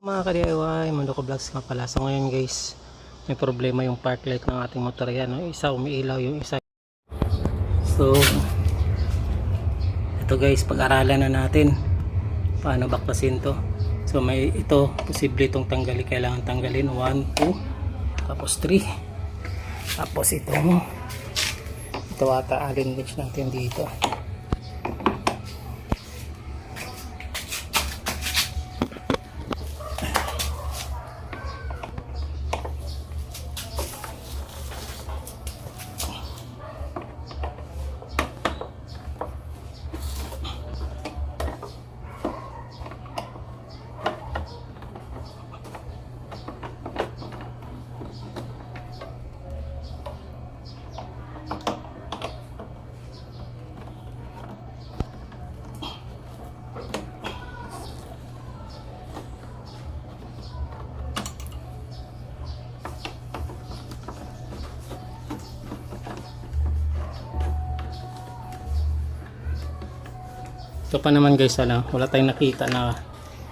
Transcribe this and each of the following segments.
Mga ka-DIY, Mundo Ko Vlogs nga pala. So ngayon guys, may problema yung park light ng ating motor yan. Yung isa umiilaw, yung isa. So, ito guys, pag-aralan na natin paano baklasin to. So may ito, posible itong tanggalin. Kailangan tanggalin 1, 2, tapos 3. Tapos ito ata allen wrench natin dito. Ito pa naman guys, wala tayong nakita na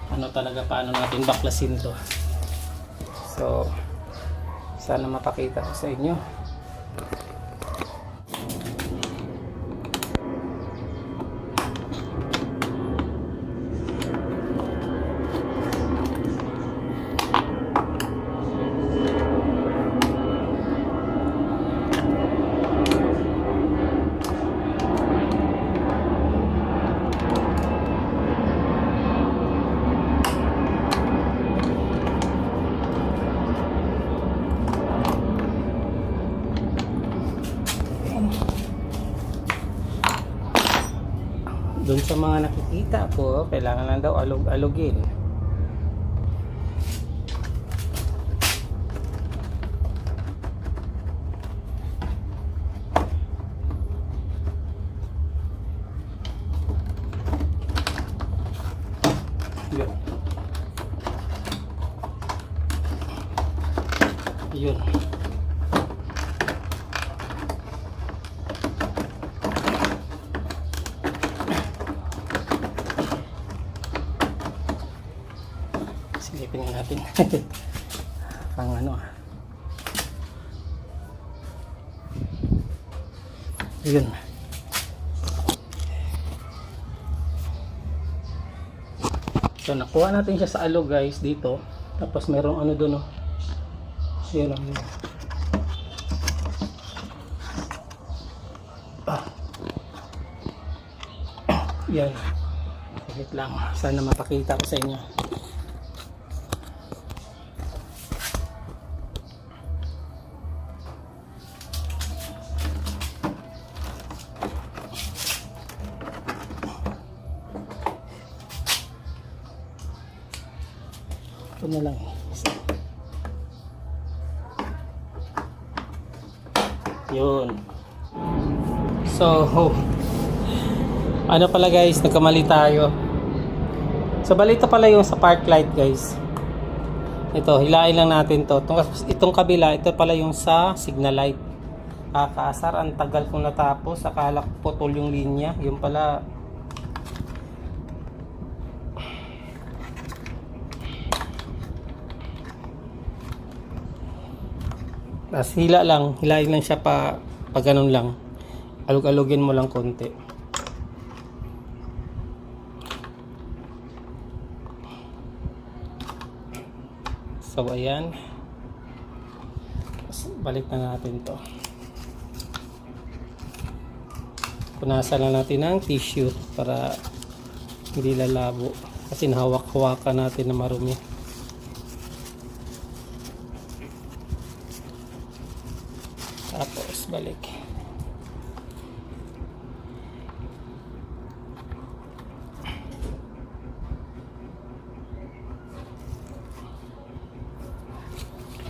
ano talaga paano natin baklasin to. So sana mapakita ko sa inyo. Doon sa mga nakikita po, kailangan lang daw alog-alogin. Yun. Yun. Silipin nga natin. Pang ano. Yun. So nakuha natin siya sa alog guys dito. Tapos merong ano doon oh. Yun lang. Yan. Wait lang. Sana mapakita ko sa inyo. Ito na lang. Yun. So, ano pala guys, nagkamali tayo. So, balito pala yung sa park light guys. Ito, hilain lang natin to. Itong kabila, ito pala yung sa signal light. Kakaasar, ang tagal kong natapos. Akala ko putol yung linya. Yung pala, tas hilain lang siya pa ganun lang. Alog-alogin mo lang konti. So ayan. Balik na natin to. Punasan na natin ng tissue para hindi lalabo. Kasi nahawak-hawakan natin na marumi. Tapos balik.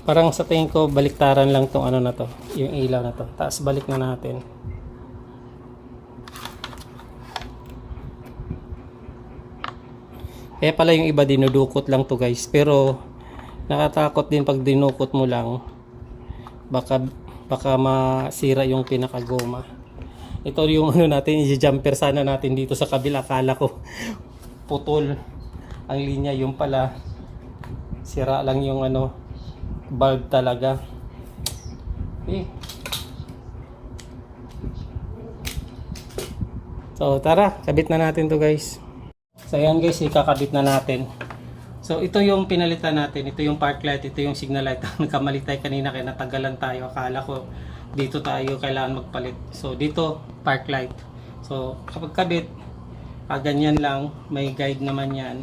Parang sa tingin ko baliktaran lang tong ano na to, yung ilaw na to. Tapos balik na natin. Kaya pala yung iba dinudukot lang to guys, pero nakatakot din pag dinukot mo lang. Baka masira yung pinakagoma. Ito yung ano natin, i-jumper sana natin dito sa kabila. Akala ko putol ang linya, yung pala Sira lang yung ano, bulb talaga. Okay. So tara, kabit na natin to guys. So ayan guys, ikakabit na natin. So ito yung pinalitan natin, ito yung park light, ito yung signal light. Nagkamali tayo kanina kaya natagalan tayo. Akala ko dito tayo kailangan magpalit. So dito park light. So kapag kabit, ganyan lang, may guide naman yan.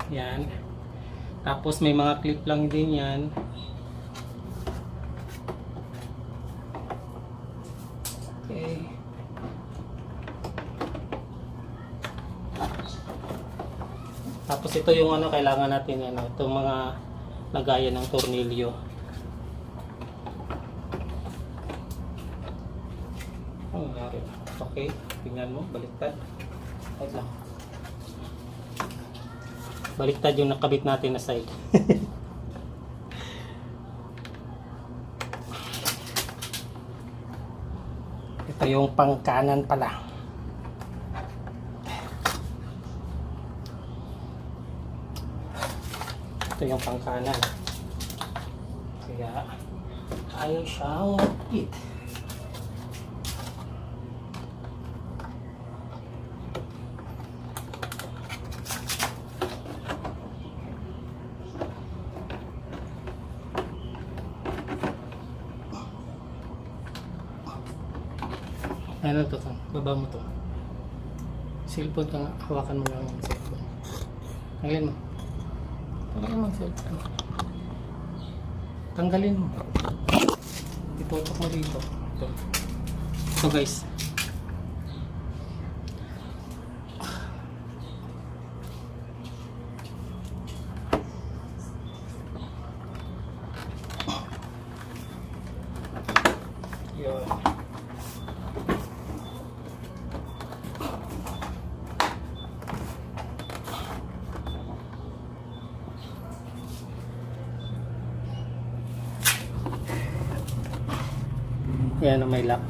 Yan. Tapos may mga clip lang din yan. Okay. Tapos ito yung ano kailangan natin, ano, itong mga lagayan ng tornilyo. Okay, tingnan mo, baliktad. Wait lang. Baliktad yung nakabit natin na side. Ito yung pangkanan pala. Ito yung pangkanan. Kaya ayaw siyang mag-fit. Ano to? Baba mo to. Cellphone ka nga. Hawakan mo lang yung cellphone. Tanggalin mo. Tanggalin mo yung cellphone. Tanggalin mo. Itutok mo dito. Ito. Ito guys. Yun. Yan ang may lock.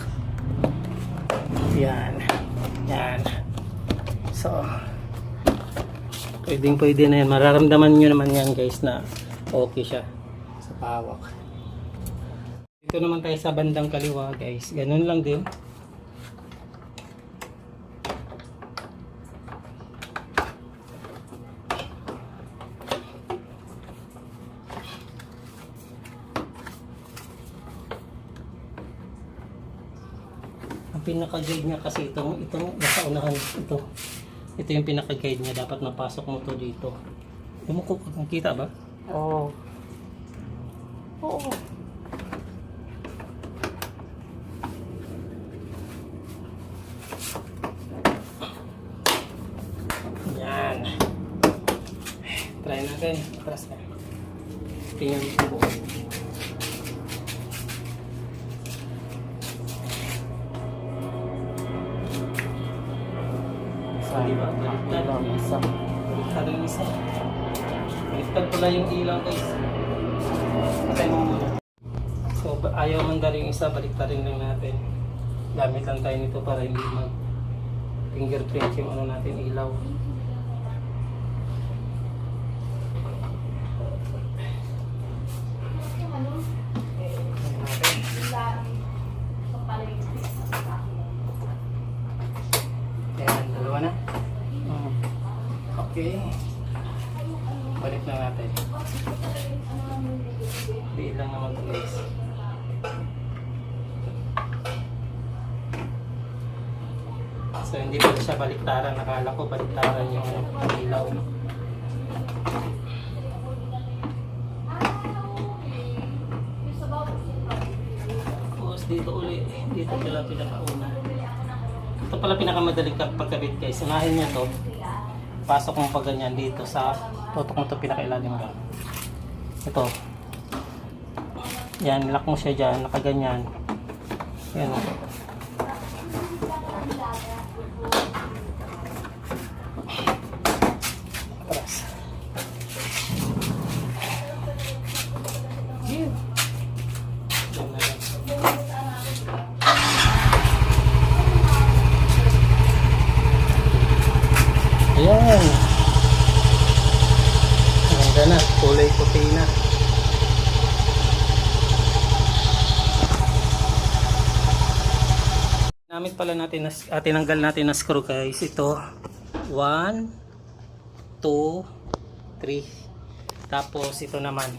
Yan. Yan. So, pwede na yan. Mararamdaman nyo naman yan guys na okay siya sa pahawak. Dito naman tayo sa bandang kaliwa guys. Ganun lang din. Pinaka-guide niya kasi itong nasa unahan ito yung pinaka-guide niya, dapat mapasok mo to dito. Lumukok, nakita ba? Oo. Oo. Yan. Try natin. Atras na. Tingnan mo po. Diba? Baliktad yung isa. Baliktad yung isa. Baliktad pala yung ilaw guys. Patay mo muna. So ayaw mandar yung isa, baliktad rin lang natin. Gamit lang tayo nito para hindi mag fingerprint yung ano natin ilaw. Ayan, dalawa na. Okay. Balik na natin. Diin lang naman ito guys. So hindi pa siya baliktaran. Nakala ko baliktaran yung ilaw. Tapos dito ulit. Dito pala pinakauna. Ito pala pinakamadaling pagkabit guys. Unahin niya to. Pasok mo pa ganyan dito sa tutok mo to pinakailalim lang. Ito. Yan, lock mo siya dyan. Nakaganyan. Yan o. Atras. Yan na lang. Ayan. Ganda na. Kulay puti na. Namit pala natin, tinanggal natin na screw guys. Ito. 1, 2, 3. Tapos ito naman.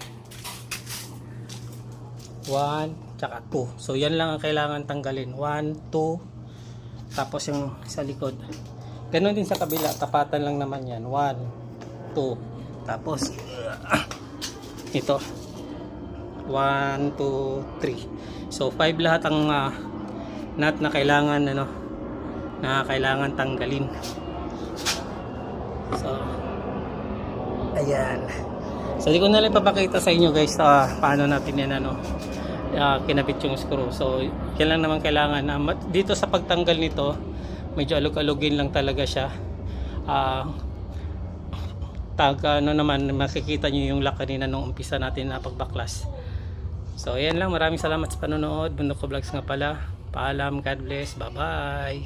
1, tsaka 2. So yan lang ang kailangan tanggalin. 1, 2. Tapos yung sa likod. Ganon din sa kabila. Tapatan lang naman yan. 1, 2. Tapos ito. 1, 2, 3. So 5 lahat ang nut na kailangan tanggalin. So ayan. So di ko na lang papakita sa inyo guys paano natin yan kinabit yung screw. So yan lang naman kailangan. Dito sa pagtanggal nito medyo alog-alogin lang talaga siya. Naman makikita nyo yung lock kanina nung umpisa natin na pagbaklas. So ayan lang, maraming salamat sa panonood. Bundok ko Vlogs nga pala. Paalam, God bless, bye bye.